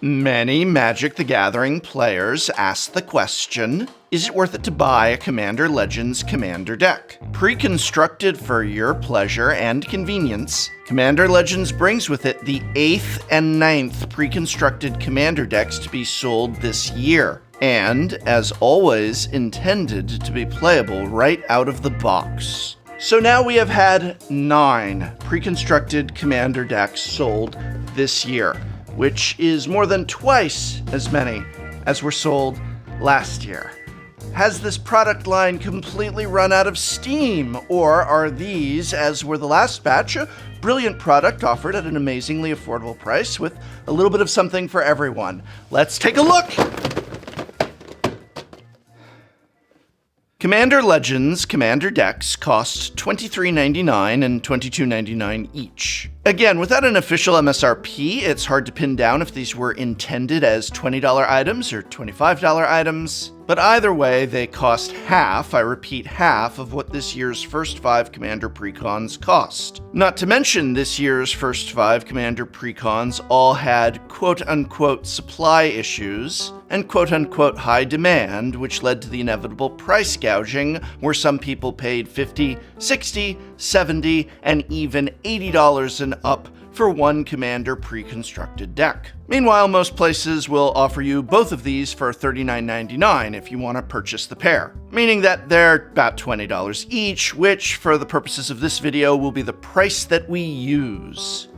Many Magic the Gathering players ask the question, is it worth it to buy a Commander Legends Commander deck? Pre-constructed for your pleasure and convenience, Commander Legends brings with it the 8th and 9th pre-constructed Commander decks to be sold this year, and, as always, intended to be playable right out of the box. So now we have had 9 pre-constructed Commander decks sold this year, which is more than twice as many as were sold last year. Has this product line completely run out of steam, or are these, as were the last batch, a brilliant product offered at an amazingly affordable price with a little bit of something for everyone? Let's take a look! Commander Legends Commander decks cost $23.99 and $22.99 each. Again, without an official MSRP, it's hard to pin down if these were intended as $20 items or $25 items, but either way, they cost half, I repeat half, of what this year's first 5 Commander Precons cost. Not to mention, this year's first 5 Commander Precons all had quote-unquote supply issues and quote-unquote high demand, which led to the inevitable price gouging, where some people paid $50, $60, $70, and even $80 and up for one Commander pre-constructed deck. Meanwhile, most places will offer you both of these for $39.99 if you want to purchase the pair, meaning that they're about $20 each, which, for the purposes of this video, will be the price that we use.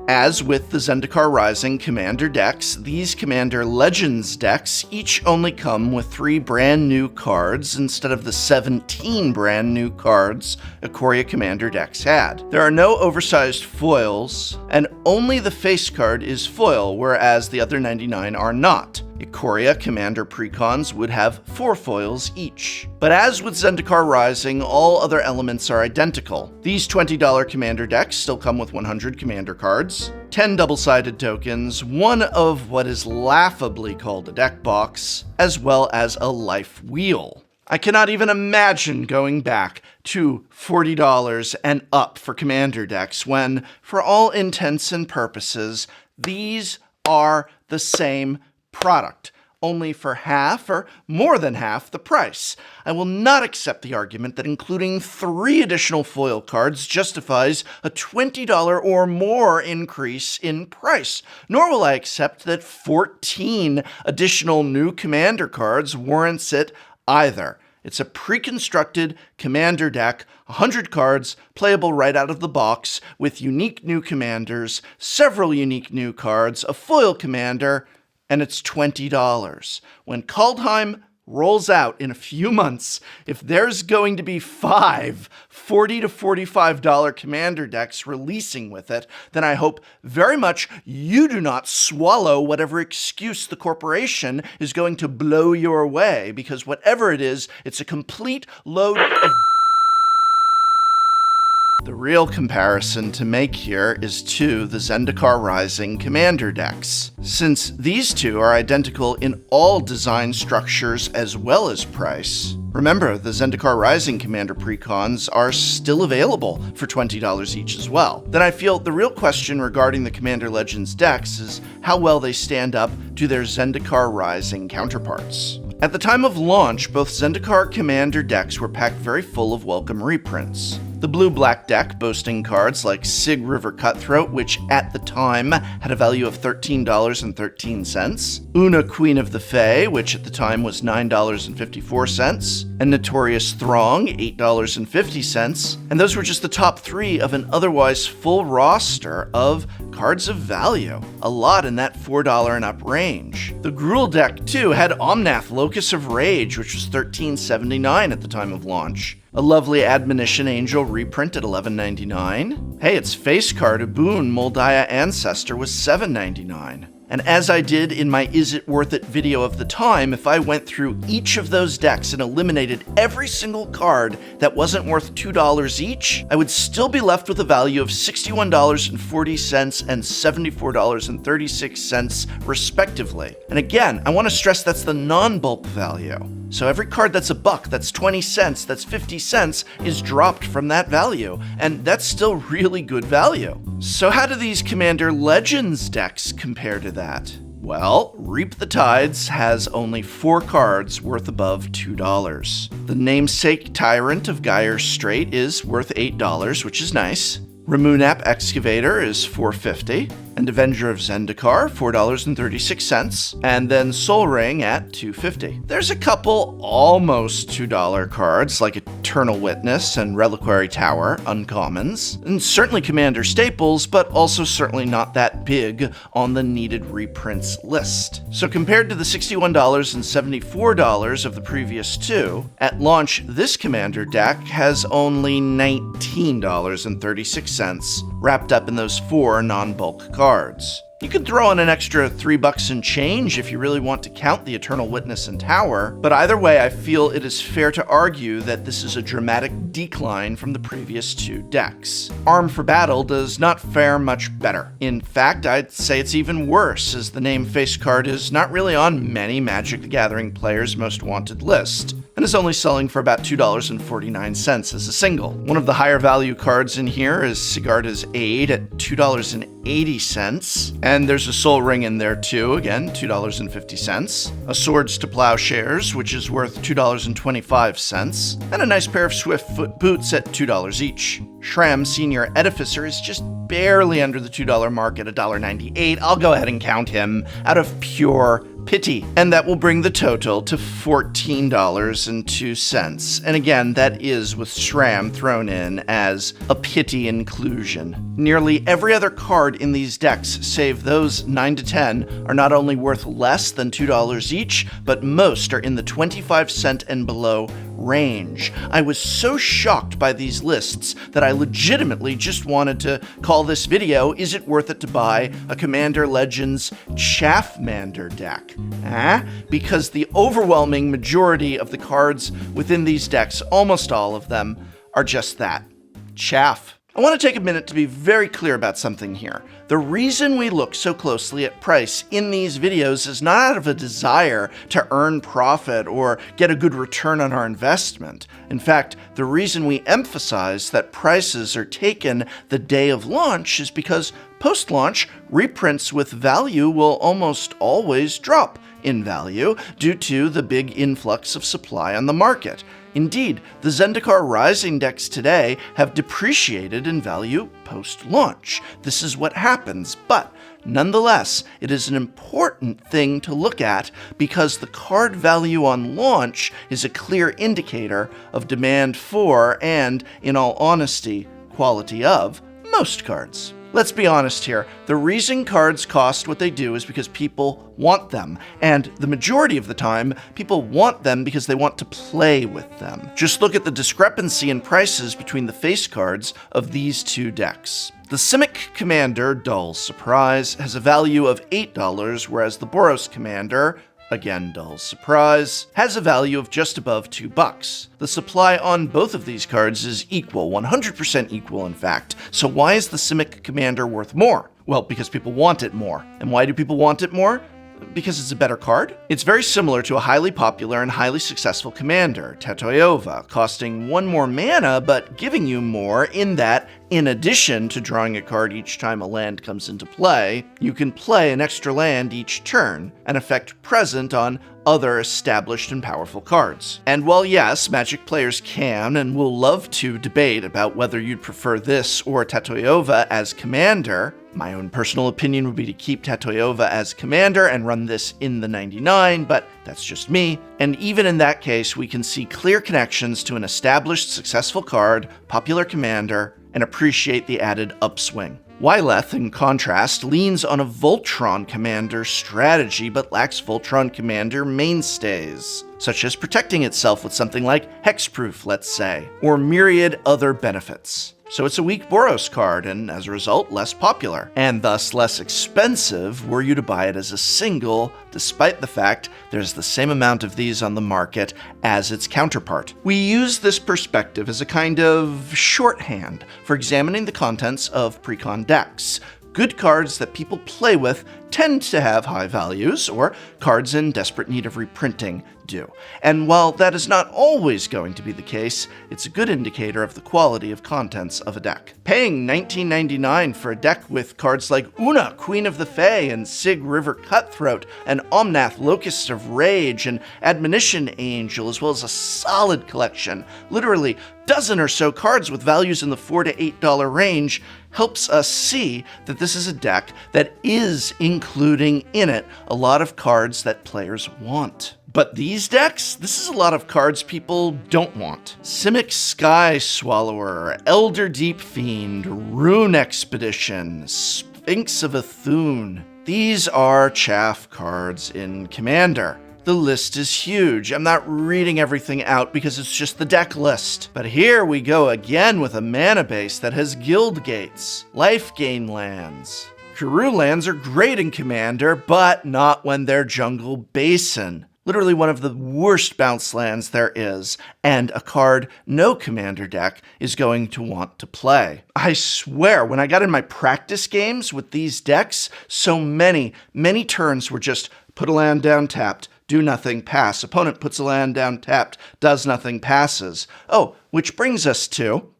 As with the Zendikar Rising Commander decks, these Commander Legends decks each only come with 3 brand new cards instead of the 17 brand new cards Ikoria Commander decks had. There are no oversized foils, and only the face card is foil, whereas the other 99 are not. Ikoria Commander Precons would have 4 foils each. But as with Zendikar Rising, all other elements are identical. These $20 Commander decks still come with 100 Commander cards, 10 double-sided tokens, 1 of what is laughably called a deck box, as well as a life wheel. I cannot even imagine going back to $40 and up for Commander decks when, for all intents and purposes, these are the same product, only for half or more than half the price. I will not accept the argument that including 3 additional foil cards justifies a $20 or more increase in price, nor will I accept that 14 additional new Commander cards warrants it either. It's a pre-constructed Commander deck, 100 cards, playable right out of the box, with unique new commanders, several unique new cards, a foil commander, and it's $20. When Kaldheim rolls out in a few months, if there's going to be 5 $40 to $45 Commander decks releasing with it, then I hope very much you do not swallow whatever excuse the corporation is going to blow your way, because whatever it is, it's a complete load of The real comparison to make here is to the Zendikar Rising Commander decks, since these two are identical in all design structures as well as price. Remember, the Zendikar Rising Commander Precons are still available for $20 each as well. Then I feel the real question regarding the Commander Legends decks is how well they stand up to their Zendikar Rising counterparts. At the time of launch, both Zendikar Commander decks were packed very full of welcome reprints. The blue-black deck boasting cards like Sig River Cutthroat, which at the time had a value of $13.13, Una Queen of the Fae, which at the time was $9.54, and Notorious Throng, $8.50, and those were just the top 3 of an otherwise full roster of cards of value, a lot in that $4 and up range. The Gruul deck, too, had Omnath Locus of Rage, which was $13.79 at the time of launch. A lovely Admonition Angel reprint at $11.99. Hey, its face card, Aboon Moldiah Ancestor, was $7.99. And as I did in my Is It Worth It video of the time, if I went through each of those decks and eliminated every single card that wasn't worth $2 each, I would still be left with a value of $61.40 and $74.36 respectively. And again, I want to stress that's the non-bulk value. So every card that's a buck, that's 20 cents, that's 50 cents, is dropped from that value, and that's still really good value. So how do these Commander Legends decks compare to that? Well, Reap the Tides has only 4 cards worth above $2. The namesake Tyrant of Gyre's Strait is worth $8, which is nice. Ramunap Excavator is $4.50, and Avenger of Zendikar, $4.36, and then Sol Ring at $2.50. There's a couple almost $2 cards, like Eternal Witness and Reliquary Tower, uncommons, and certainly Commander staples, but also certainly not that big on the needed reprints list. So compared to the $61 and $74 of the previous 2, at launch this Commander deck has only $19.36 wrapped up in those 4 non-bulk cards. You could throw in an extra $3 and change if you really want to count the Eternal Witness and Tower, but either way, I feel it is fair to argue that this is a dramatic decline from the previous 2 decks. Arm for Battle does not fare much better. In fact, I'd say it's even worse, as the name face card is not really on many Magic the Gathering players' most wanted list, and is only selling for about $2.49 as a single. One of the higher value cards in here is Sigarda's Aid at $2.80, and there's a Sol Ring in there too, again, $2.50. A Swords to Plowshares, which is worth $2.25, and a nice pair of Swiftfoot boots at $2 each. Shram Senior Edificer is just barely under the $2 mark at $1.98. I'll go ahead and count him out of pure pity, and that will bring the total to $14.02. And again, that is with Shram thrown in as a pity inclusion. Nearly every other card in these decks, save those 9 to 10, are not only worth less than $2 each, but most are in the 25-cent and below range. I was so shocked by these lists that I legitimately just wanted to call this video, "Is it worth it to buy a Commander Legends Chaffmander deck?" Because the overwhelming majority of the cards within these decks, almost all of them, are just that, chaff. I want to take a minute to be very clear about something here. The reason we look so closely at price in these videos is not out of a desire to earn profit or get a good return on our investment. In fact, the reason we emphasize that prices are taken the day of launch is because post-launch, reprints with value will almost always drop in value due to the big influx of supply on the market. Indeed, the Zendikar Rising decks today have depreciated in value post-launch. This is what happens, but nonetheless, it is an important thing to look at because the card value on launch is a clear indicator of demand for, and, in all honesty, quality of, most cards. Let's be honest here, the reason cards cost what they do is because people want them, and the majority of the time, people want them because they want to play with them. Just look at the discrepancy in prices between the face cards of these 2 decks. The Simic Commander, dull surprise, has a value of $8, whereas the Boros Commander, again dull surprise, has a value of just above $2. The supply on both of these cards is equal, 100% equal in fact. So why is the Simic Commander worth more? Well, because people want it more. And why do people want it more? Because it's a better card? It's very similar to a highly popular and highly successful commander, Tetoyova, costing 1 more mana but giving you more in that, in addition to drawing a card each time a land comes into play, you can play an extra land each turn, an effect present on other established and powerful cards. And while yes, Magic players can and will love to debate about whether you'd prefer this or Tetoyova as commander, my own personal opinion would be to keep Tetoyova as commander and run this in the 99, but that's just me. And even in that case, we can see clear connections to an established, successful card, popular commander, and appreciate the added upswing. Wyleth, in contrast, leans on a Voltron commander strategy but lacks Voltron commander mainstays, such as protecting itself with something like Hexproof, let's say, or myriad other benefits. So it's a weak Boros card, and as a result, less popular, and thus less expensive were you to buy it as a single, despite the fact there's the same amount of these on the market as its counterpart. We use this perspective as a kind of shorthand for examining the contents of precon decks. Good cards that people play with tend to have high values, or cards in desperate need of reprinting do. And while that is not always going to be the case, it's a good indicator of the quality of contents of a deck. Paying $19.99 for a deck with cards like Una, Queen of the Fae, and Sig River Cutthroat, and Omnath, Locust of Rage, and Admonition Angel, as well as a solid collection, literally dozen or so cards with values in the $4 to $8 range, helps us see that this is a deck that is including in it a lot of cards that players want. But these decks, this is a lot of cards people don't want. Simic Sky Swallower, Elder Deep Fiend, Rune Expedition, Sphinx of Athun. These are chaff cards in Commander. The list is huge. I'm not reading everything out because it's just the deck list. But here we go again with a mana base that has guild gates, life gain lands. Karoo lands are great in Commander, but not when they're Jungle Basin. Literally one of the worst bounce lands there is, and a card no Commander deck is going to want to play. I swear, when I got in my practice games with these decks, so many turns were just put a land down tapped, do nothing, pass. Opponent puts a land down tapped, does nothing, passes. Oh, which brings us to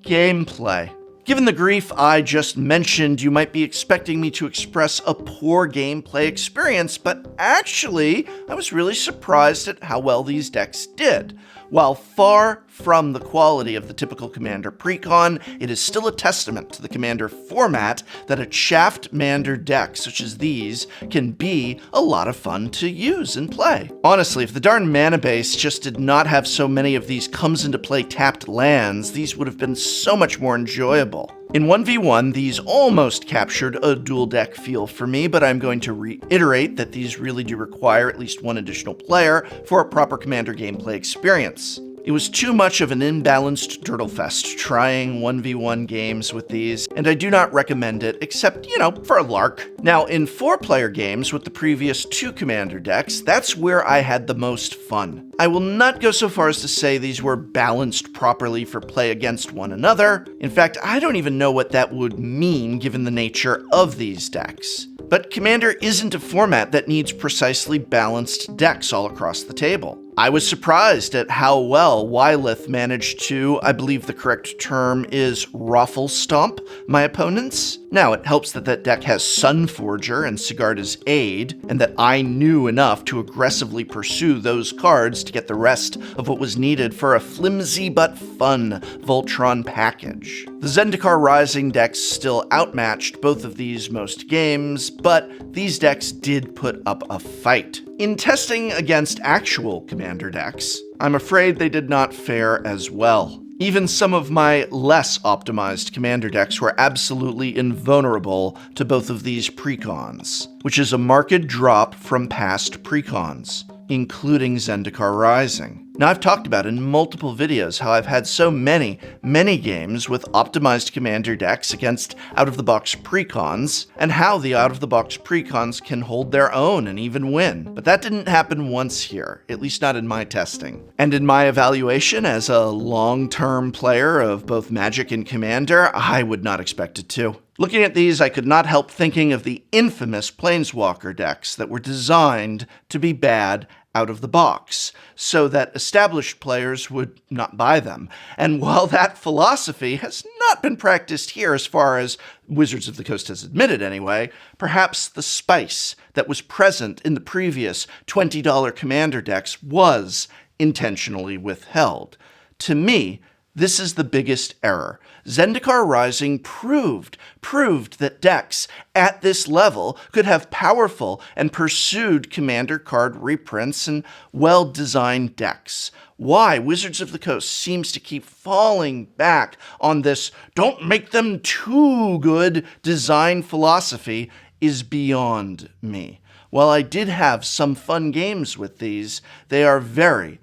gameplay. Given the grief I just mentioned, you might be expecting me to express a poor gameplay experience, but actually, I was really surprised at how well these decks did. While far from the quality of the typical Commander precon, it is still a testament to the Commander format that a chaffed Mander deck such as these can be a lot of fun to use and play. Honestly, if the darn mana base just did not have so many of these comes into play tapped lands, these would have been so much more enjoyable. In 1v1, these almost captured a dual deck feel for me, but I'm going to reiterate that these really do require at least one additional player for a proper Commander gameplay experience. It was too much of an imbalanced Dirtlefest trying 1v1 games with these, and I do not recommend it, except, for a lark. Now, in 4-player games with the previous 2 Commander decks, that's where I had the most fun. I will not go so far as to say these were balanced properly for play against one another. In fact, I don't even know what that would mean given the nature of these decks. But Commander isn't a format that needs precisely balanced decks all across the table. I was surprised at how well Wylith managed to, I believe the correct term is Raffle Stomp, my opponents. Now, it helps that that deck has Sunforger and Sigarda's Aid, and that I knew enough to aggressively pursue those cards to get the rest of what was needed for a flimsy but fun Voltron package. The Zendikar Rising decks still outmatched both of these most games, but these decks did put up a fight. In testing against actual Commander decks, I'm afraid they did not fare as well. Even some of my less optimized Commander decks were absolutely invulnerable to both of these precons, which is a marked drop from past precons, including Zendikar Rising. Now, I've talked about in multiple videos how I've had so many games with optimized Commander decks against out-of-the-box precons, and how the out-of-the-box precons can hold their own and even win. But that didn't happen once here, at least not in my testing. And in my evaluation as a long-term player of both Magic and Commander, I would not expect it to. Looking at these, I could not help thinking of the infamous Planeswalker decks that were designed to be bad out of the box, so that established players would not buy them. And while that philosophy has not been practiced here as far as Wizards of the Coast has admitted anyway, perhaps the spice that was present in the previous $20 Commander decks was intentionally withheld. To me, this is the biggest error. Zendikar Rising proved that decks at this level could have powerful and pursued Commander card reprints and well-designed decks. Why Wizards of the Coast seems to keep falling back on this don't make them too good design philosophy is beyond me. While I did have some fun games with these, they are very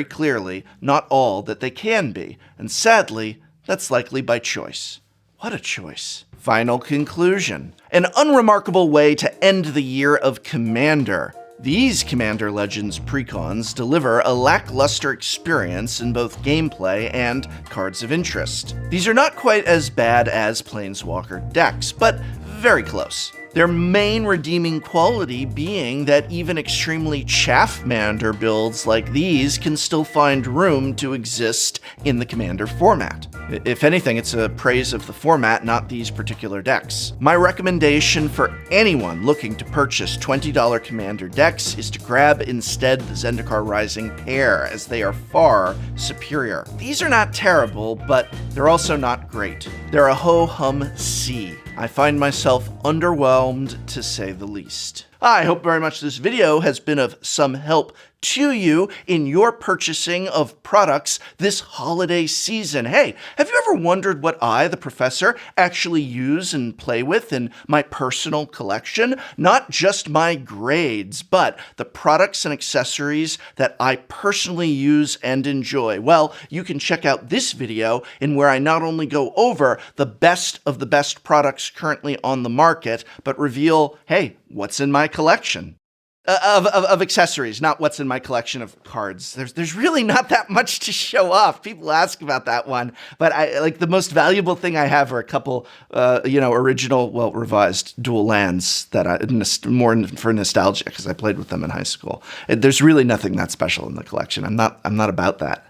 clearly not all that they can be, and sadly, that's likely by choice. What a choice. Final conclusion. An unremarkable way to end the year of Commander. These Commander Legends precons deliver a lackluster experience in both gameplay and cards of interest. These are not quite as bad as Planeswalker decks, but very close. Their main redeeming quality being that even extremely chaff Commander builds like these can still find room to exist in the Commander format. If anything, it's a praise of the format, not these particular decks. My recommendation for anyone looking to purchase $20 Commander decks is to grab instead the Zendikar Rising pair, as they are far superior. These are not terrible, but they're also not great. They're a ho-hum C. I find myself underwhelmed, to say the least. I hope very much this video has been of some help to you in your purchasing of products this holiday season. Hey, have you ever wondered what I, the professor, actually use and play with in my personal collection? Not just my grades, but the products and accessories that I personally use and enjoy. Well, you can check out this video in where I not only go over the best of the best products currently on the market, but reveal, hey, what's in my collection? Of accessories, not what's in my collection of cards. There's really not that much to show off. People ask about that one, but the most valuable thing I have are a couple, original, well, revised dual lands that more for nostalgia because I played with them in high school. There's really nothing that special in the collection. I'm not about that.